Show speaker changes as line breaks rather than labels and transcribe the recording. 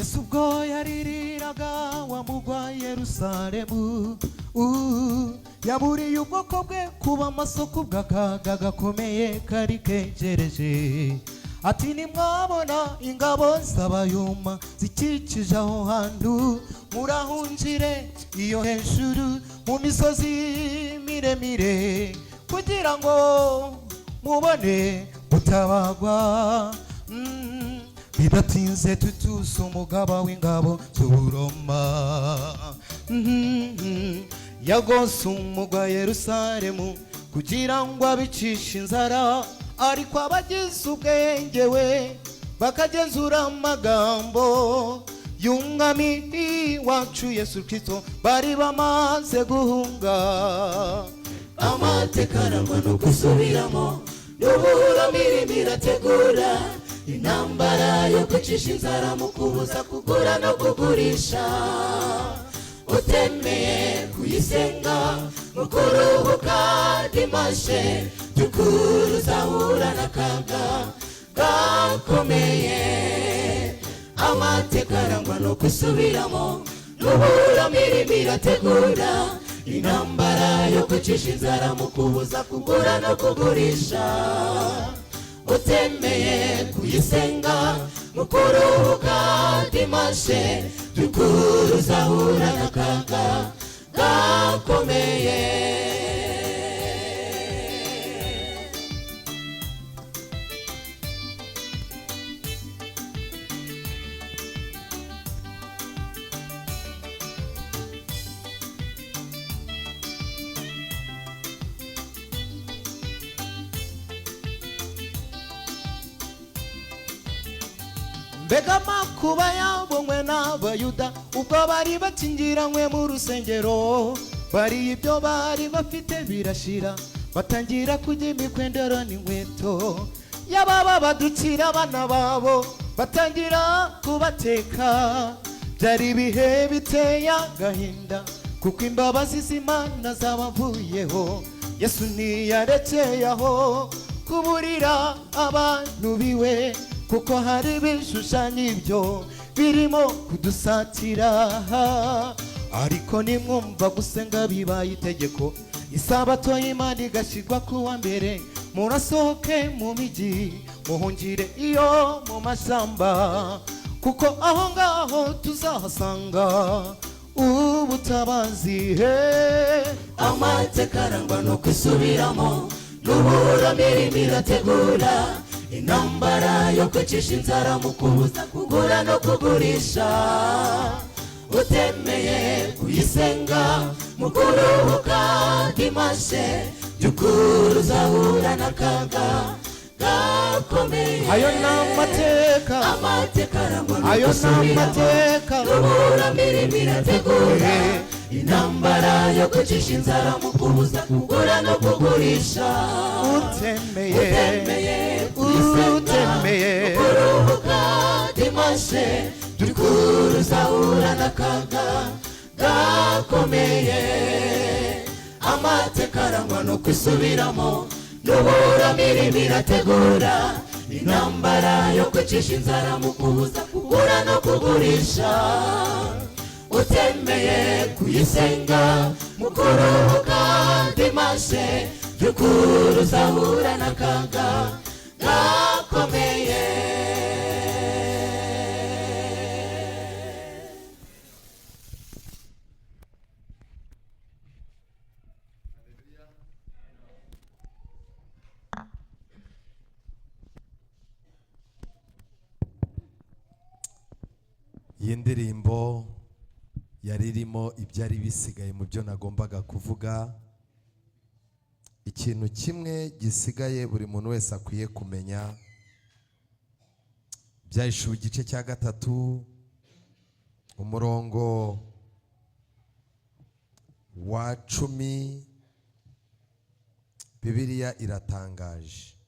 Yesu ubwo yaririraga wa mugwa Yerusalemu, yaburiye ubwoko bwe kuba amasoko bw'akaga gakomeye kari kegereje. Ati nimwabona ingabo z'abayuma zikikije aho hantu, murahunjire iyo hejuru mu misozi miremire, kugira ngo mubone gutabagwa. Bidatinze tutusa umugaba w'ingabo z'Uburoma, yagose umugwa Yerusalemu kugira ngo abicishe inzara. Ariko abagize ubwenge we bakagenzura amagambo y'umwami wacu Yesu Kristo, bari bamaze guhunga.
Amateka arangwa no gusubiramo, n'ubura mirimo irategura intambara yo kwicisha inzara mu kubuza kugura no kugurisha. Utemeye kuyisenga mu kuruhuka dimashe, by'ukuri uzahura n'akaga gakomeye. Amateka arangwa no gusubiramo, n'ubura mirimo irategura intambara yo kwicisha inzara mu kubuza kugura no kugurisha. Utemeye kuyisenga mu kuruhuka dimashe, by'ukuri uzahura n'akaga gakomeye.
Mbega amakuba yabonywe n'Abayuda ubwo bari bakingiranywe mu rusengero, bari ibyo bari bafite birashira, batangira kujya imikwendero n'inkweto. Yababa badukira abana babo batangira kubateka. Byari ibihe biteye agahinda, kuko imbabazi z'Imana zabavuyeho. Yesu ntiyarekeye aho kuburira abantu biwe, kuko hari ibishushanyo ibyo birimo kudusatira. Ariko nimwumva gusenga bibaye itegeko, isabato y'Imana igashyirwa kuwa mbere, murasohoke mu migi muhungire iyo mu mashyamba, kuko aho ngaho tuzahasanga ubutabazi.
Amateka arangwa no kwisubiramo, n'ubura mirimo irategura intambara yo kwicisha inzara mu kubuza kugura no kugurisha. Utemeye kuyisenga mu kuruhuka dimashe, by'ukuri uzahura n'akaga gakomeye.
Ayo n'amateka,
amateka arangwa no
ayo
gusubiramo,
n'amateka,
n'ubura mirimo irategura intambara yo kwicisha inzara mu kubuza kugura no kugurisha.
utemeye
kuruhuka dimashe, by'ukuri uzahura n'akaga gakomeye. Amateka arangwa no kwisubiramo, n'ubura mirimo irategura intambara yo kwicisha inzara mu kubuza kugura no kugurisha. Utemeye kuyisenga mu kuruhuka dimashe, by'ukuri uzahura n'akaga gakomeye.
Iyi ndirimbo yari irimo ibyari bisigaye mu byo nagombaga kuvuga. Ikintu kimwe gisigaye buri muntu wese akwiye kumenya, Byahishuwe igice cya 3 umurongo wa 10. Bibiliya iratangaje.